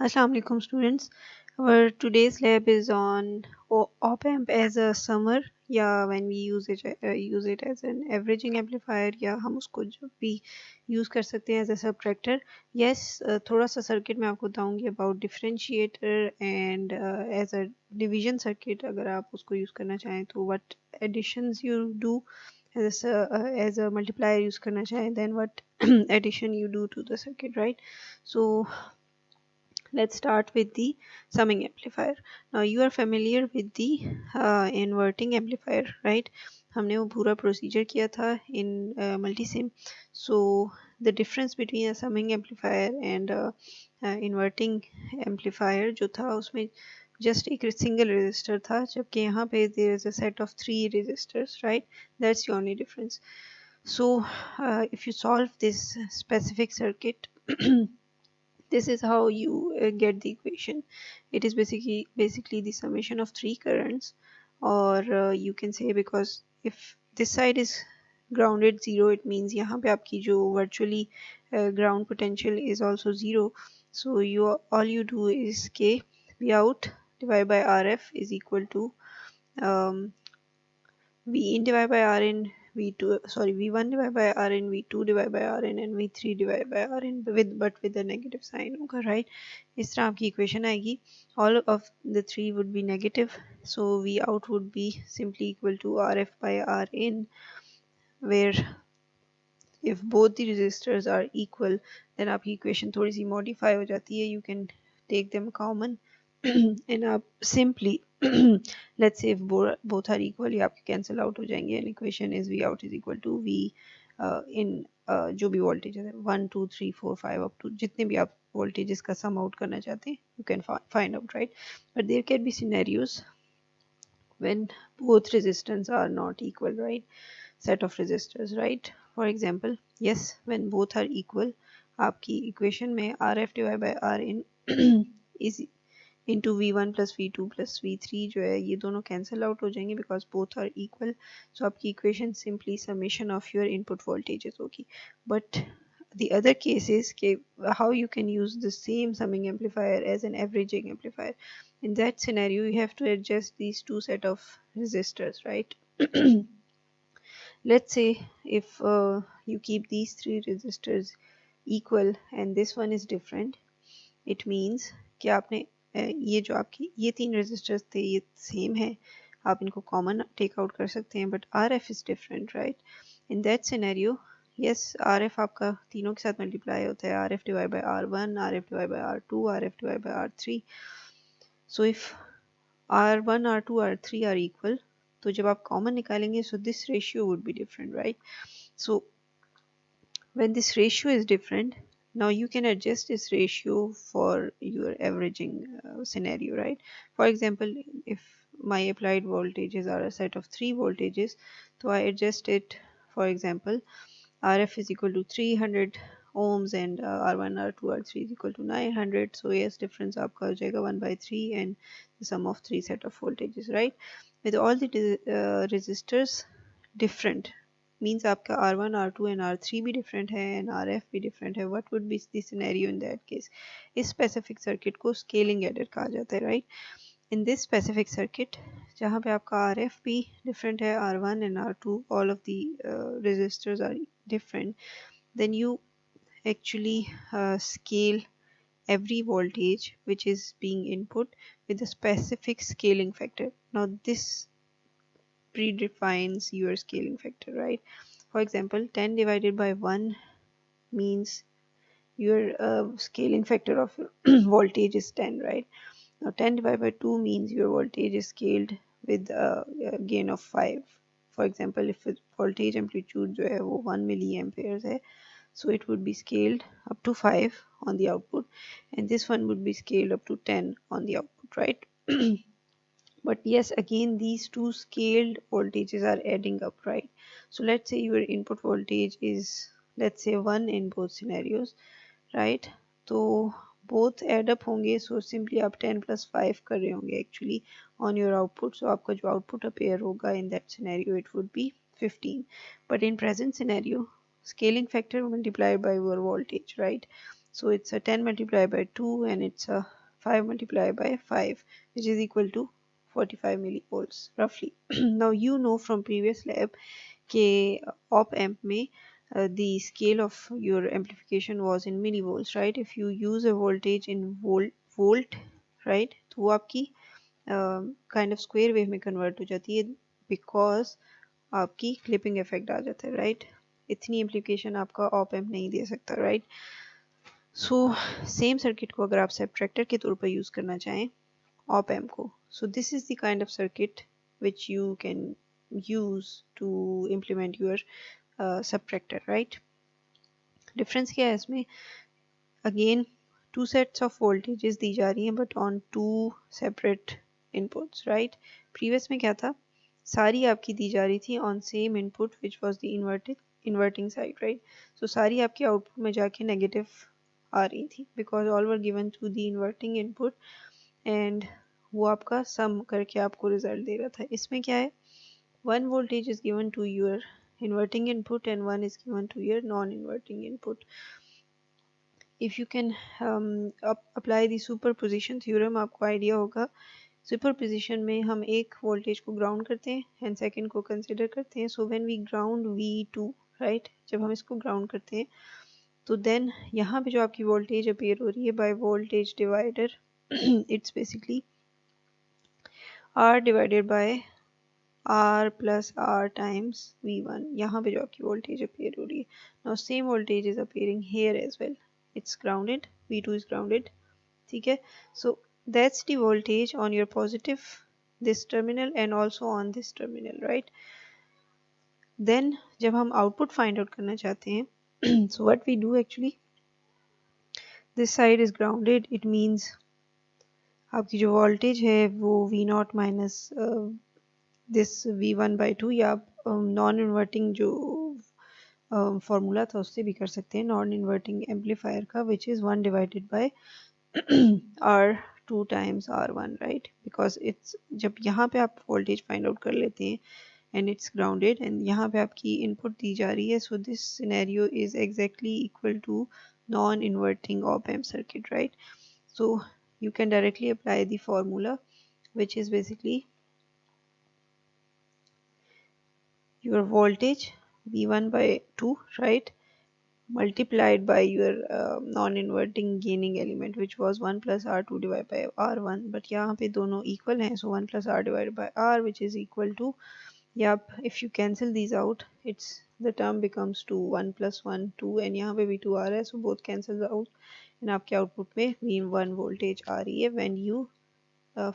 Assalamu alaikum students. Our today's lab is on op-amp as a summer या when we use it as an averaging amplifier या हम उसको जब भी use कर सकते हैं as a subtractor. Yes, थोड़ा सा circuit मैं आपको बताऊंगी about differentiator and as a division circuit अगर आप उसको use करना चाहें तो what additions you do as a multiplier use करना चाहें then what addition you do to the circuit, right? So let's start with the summing amplifier. Now you are familiar with the inverting amplifier, right? हमने वो पूरा procedure किया था in multisim. So the difference between a summing amplifier and inverting amplifier जो था उसमें just एक single resistor था, जबकि यहाँ पे there is a set of 3 resistors, right? That's the only difference. So if you solve this specific circuit this is how you get the equation. It is basically the summation of 3 currents, or you can say, because if this side is grounded 0, it means यहाँ पे आपकी जो virtually ground potential is also 0. So all you do is k V out divided by RF is equal to um, V in divided by Rn, V1 divided by Rn, V2 divided by Rn and V3 divided by Rn with the negative sign होगा, right? इस तरह आपकी equation आएगी. All of the three would be negative, so V out would be simply equal to Rf by Rn, where if both the resistors are equal then आपकी equation थोड़ी सी modify हो जाती है. You can take them common and आप simply let's say if both are equal ये आपके cancel out हो जाएंगे and equation is V out is equal to V in जो भी voltage है 1 2 3 4 5 up to जितने भी आप voltages का sum out करना चाहते हैं you can find out, right? But there can be scenarios when both resistance are not equal, right? Set of resistors, right? For example, yes, when both are equal आपकी equation में RF divided by Rin is into V1 plus V2 plus V3 जो है ये दोनों cancel out हो जाएंगे because both are equal. So आपकी equation simply summation of your input voltages होगी. But the other case is how you can use the same summing amplifier as an averaging amplifier. In that scenario you have to adjust these two set of resistors, right? Let's say if you keep these three resistors equal and this one is different, it means कि आपने ये जो आपकी ये 3 resistors थे ये same है, आप इनको common take out कर सकते हैं, but RF is different, right? In that scenario, yes, RF आपका तीनों के साथ multiply होता है, RF divided by R1, RF divided by R2, RF divided by R3. So if R1, R2, R3 are equal, तो जब आप common निकालेंगे, so this ratio would be different, right? So when this ratio is different, now you can adjust this ratio for your averaging scenario, right? For example, if my applied voltages are a set of 3 voltages, so I adjust it. For example, RF is equal to 300 ohms and R1, R2, R3 is equal to 900. So yes, difference आपका हो जाएगा 1 by 3 and the sum of 3 set of voltages, right? With all the resistors different, means आपका R1, R2 and R3 भी different है and RF भी different है. What would be the scenario in that case? इस specific circuit को scaling adder कहा जाता है, right? In this specific circuit जहाँ पे आपका RF भी different है, R1 and R2 all of the resistors are different, then you actually scale every voltage which is being input with a specific scaling factor. Now this predefines your scaling factor, right? For example, 10 divided by 1 means your scaling factor of voltage is 10, right? Now 10 divided by 2 means your voltage is scaled with a gain of 5. For example, if voltage amplitude जो है वो 1 milliamperes है, so it would be scaled up to 5 on the output and this one would be scaled up to 10 on the output, right? But yes, again these two scaled voltages are adding up, right? So let's say your input voltage is, let's say 1 in both scenarios, right? So both add up होंगे, so simply आप 10 plus 5 कर रहे होंगे actually on your output. So आपका जो output appear होगा in that scenario it would be 15. But in present scenario, scaling factor multiplied by your voltage, right? So it's a 10 multiplied by 2 and it's a 5 multiplied by 5, which is equal to 45 millivolts roughly. Now you know from previous lab के op amp में the scale of your amplification was in millivolts, right? If you use a voltage in volt, right, तो वो आपकी kind of square wave में convert हो जाती है, because आपकी clipping effect आ जाता है, right? इतनी amplification आपका op amp नहीं दे सकता, right? So same circuit को अगर आप subtractor के तौर पर use करना चाहें op amp को, so this is the kind of circuit which you can use to implement your subtractor, right? Difference क्या है इसमें? Again, two sets of voltages दी जा रही हैं but on two separate inputs, right? Previous में क्या था? सारी आपकी दी जा रही थी on same input which was the inverting side, right? So सारी आपकी output में जाके negative आ रही थी because all were given to the inverting input and वो आपका sum करके आपको result दे रहा था. इसमें क्या है? One voltage is given to your inverting input and one is given to your non-inverting input. If you can apply the superposition theorem, आपको idea होगा superposition में हम एक voltage को ground करते हैं and second को consider करते हैं. So when we ground V2, right, जब हम इसको ground करते हैं तो then यहाँ पे जो आपकी voltage appear हो रही है by voltage divider it's basically R divided by R plus R times V1. यहाँ पे जो आपकी voltage appear हो रही है. Now same voltage is appearing here as well. It's grounded. V2 is grounded. ठीक है. So that's the voltage on your positive this terminal and also on this terminal, right? Then जब हम output find out करना चाहते हैं so what we do actually, this side is grounded. It means आपकी जो voltage है वो V0 minus this V1 by 2 या आप नॉन इन्वर्टिंग जो फॉर्मूला था उससे भी कर सकते हैं, नॉन इन्वर्टिंग एम्पलीफायर का, which is 1 divided by R2 times R1, right? Because it's जब यहाँ पे आप वोल्टेज फाइंड आउट कर लेते हैं एंड इट्स ग्राउंडेड एंड यहाँ पे आपकी इनपुट दी जा रही है, so this scenario is exactly equal to non inverting op amp circuit, right? So you can directly apply the formula, which is basically your voltage V1 by 2, right, multiplied by your non-inverting gaining element, which was 1 plus R2 divided by R1, but यहाँ पे दोनों equal हैं, so 1 plus R divided by R, which is equal to, yep, if you cancel these out, it's the term becomes 2, 1 plus 1 2, and यहाँ पे भी 2 आ रहा है, so both cancels out and आपके output में V1 voltage आ रही है when you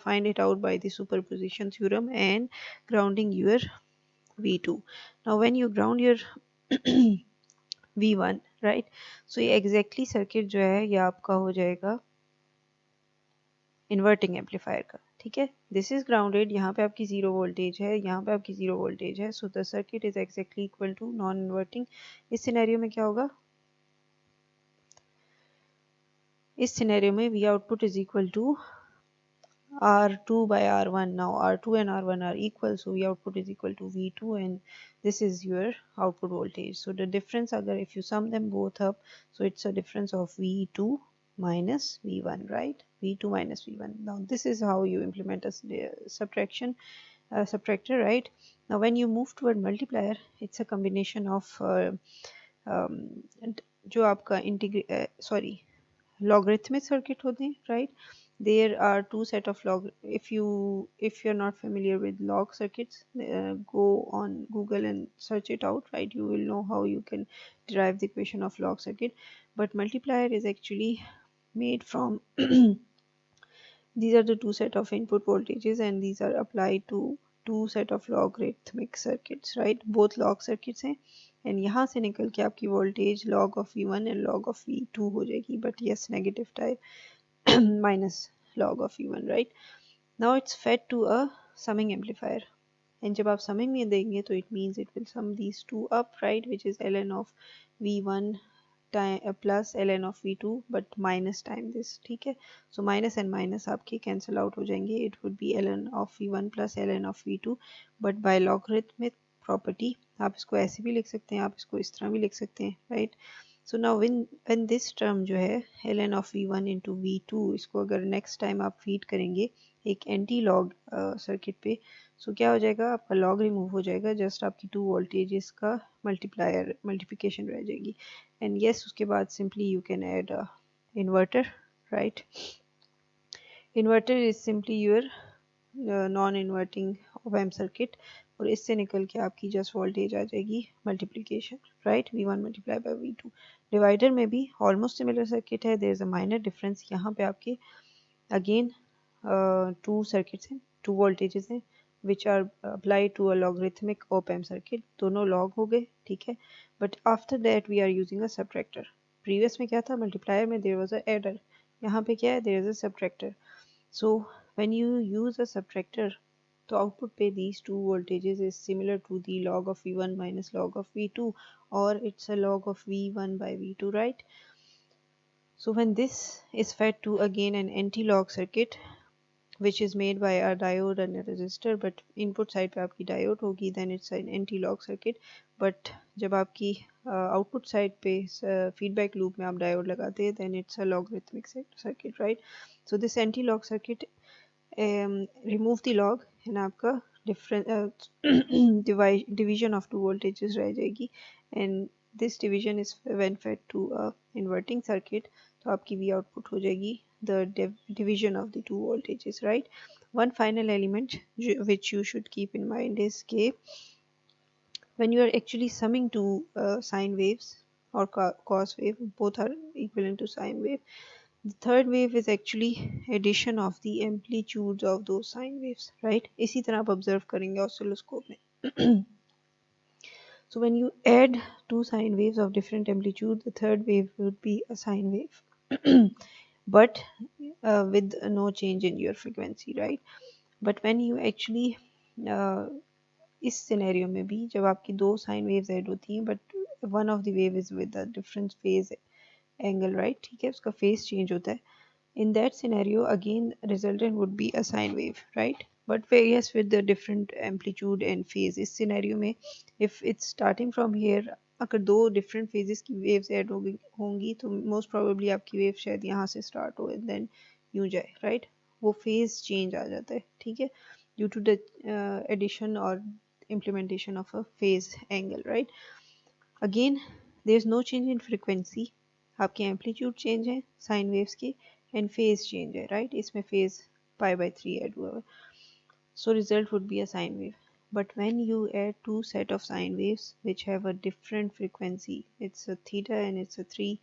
find it out by the superposition theorem and grounding your V2. Now when you ground your V1, right, so ये exactly circuit जो है ये आपका हो जाएगा inverting amplifier का, ठीक है? This is grounded, यहाँ पे आपकी zero voltage है, यहाँ पे आपकी zero voltage है, so the circuit is exactly equal to non-inverting. इस सिनेरियो में क्या होगा? इस सिनेरियो में V output is equal to R2 by R1. Now R2 and R1 are equal, so V output is equal to V2 and this is your output voltage. So the difference, agar if you sum them both up, so it's a difference of V2 minus V1, right? V2 minus V1. Now this is how you implement a subtraction subtractor, right? Now when you move toward multiplier, it's a combination of जो आपका logarithmic circuit होते हैं, right? There are two set of log. If you're not familiar with log circuits, go on Google and search it out, right? You will know how you can derive the equation of log circuit. But multiplier is actually made from these are the two set of input voltages and these are applied to two set of logarithmic circuits, right? Both log circuits हैं and यहाँ से निकल के आपकी voltage log of V1 and log of V2 हो जाएगी, but yes, negative type minus log of V1, right? Now it's fed to a summing amplifier and जब आप summing में देंगे तो it means it will sum these two up, right, which is ln of V1 time plus ln of V2 but minus time this, ठीक है? So minus and minus आपके cancel out हो जाएंगे, it would be ln of V1 plus ln of V2, but by logarithmic property आप इसको ऐसे भी लिख सकते हैं, आप इसको इस तरह भी लिख सकते हैं, right? So now when this term जो है ln of v1 into v2, इसको अगर नेक्स्ट टाइम आप फीड करेंगे एक एंटी लॉग सर्किट पे, सो क्या हो जाएगा, आपका लॉग रिमूव हो जाएगा, जस्ट आपकी टू वोल्टेजेस का मल्टीप्लिकेशन रह जाएगी। एंड यस, उसके बाद simply you can add inverter, right. Inverter is simply your non inverting op amp circuit, और इससे निकल के आपकी जस्ट वोल्टेज आ जाएगी multiplication, right, V1 multiply by V2। Divider में भी ऑलमोस्ट सिमिलर सर्किट है, there is a minor difference. यहाँ पे आपके अगेन टू सर्किट्स हैं, टू वोल्टेजेस हैं which are apply to a logarithmic op amp circuit, दोनों लॉग हो गए, ठीक है। But after that we are using a subtractor. Previous में क्या था, मल्टीप्लायर में देयर वाज अ एडर, यहाँ पे क्या है, there is a subtractor. So when you use a subtractor, the output पे these two voltages is similar to the log of V1 minus log of V2, or it's a log of V1 by V2, right? So when this is fed to again an anti-log circuit which is made by a diode and a resistor, but input side पे आपकी diode होगी, then it's an anti-log circuit. But जब आपकी output side पे feedback loop में आप diode लगाते हैं, then it's a logarithmic circuit, right? So this anti-log circuit remove the log and आपका different division of two voltages रह जाएगी, and this division is when fed to a inverting circuit, तो आपकी V output हो जाएगी the division of the two voltages, right? One final element which you should keep in mind is कि when you are actually summing two sine waves or cos wave, both are equivalent to sine wave. The third wave is actually addition of the amplitudes of those sine waves, right? इसी तरह आप observe करेंगे oscilloscope में. So when you add two sine waves of different amplitude, the third wave would be a sine wave, but with no change in your frequency, right? But when you actually इस scenario में भी जब आपकी दो sine waves add होती हैं, but one of the wave is with a different phase angle, right, ठीक है, उसका फेज चेंज होता है, in that scenario again resultant would be a sine wave, right, but various with the different amplitude and phase. इस scenario में if it's starting from here, अगर दो different phases की waves ऐड होंगी तो most probably आपकी wave शायद यहाँ से start हो and then यूँ जाए, right, वो phase change आ जाता है, ठीक है, due to the addition or implementation of a phase angle, right? Again there is no change in frequency, आपके एम्पलीट्यूड चेंज है साइन वेव्स की, एंड फेज चेंज है, राइट, इसमें फेज π/3 ऐड हुआ है, so result would be a sine wave. But when you add two set of sine waves which have a different frequency, it's a theta and it's a 3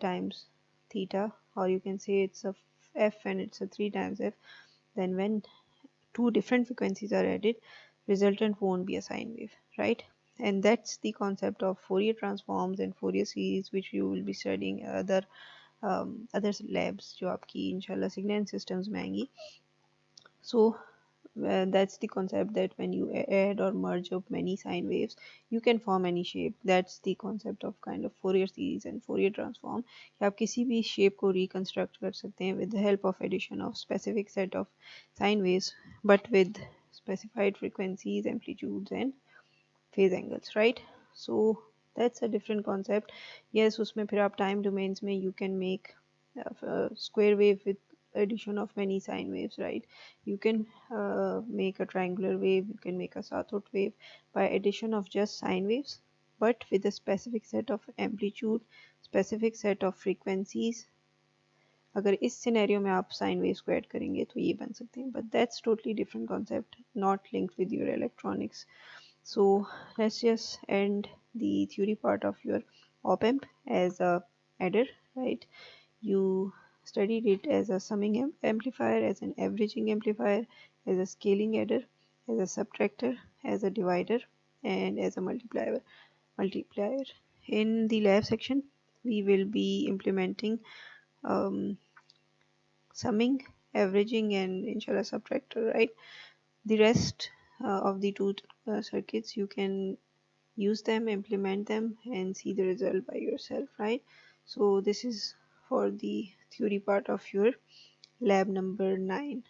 times theta, or you can say it's a f and it's a 3 times f, then when two different frequencies are added, resultant won't be a sine wave, right? And that's the concept of Fourier transforms and Fourier series, which you will be studying other labs जो आपकी इंशाल्लाह signal and systems में आएंगी. So that's the concept that when you add or merge up many sine waves, you can form any shape. That's the concept of kind of Fourier series and Fourier transform, कि आप किसी भी shape को reconstruct कर सकते हैं with the help of addition of specific set of sine waves, but with specified frequencies, amplitudes and phase angles, right? So that's a different concept. Yes, उसमें फिर आप time domains में you can make square wave with addition of many sine waves, right? You can make a triangular wave, you can make a sawtooth wave by addition of just sine waves, but with a specific set of amplitude, specific set of frequencies. अगर इस scenario में आप sine waves को add करेंगे तो ये बन सकते हैं, but that's totally different concept, not linked with your electronics. So let's just end the theory part of your op-amp as a adder, right? You studied it as a summing amplifier, as an averaging amplifier, as a scaling adder, as a subtractor, as a divider, and as a multiplier. In the lab section we will be implementing um, summing, averaging, and inshallah subtractor, right? The rest of the two circuits you can use them, implement them, and see the result by yourself, right? So this is for the theory part of your lab number 9.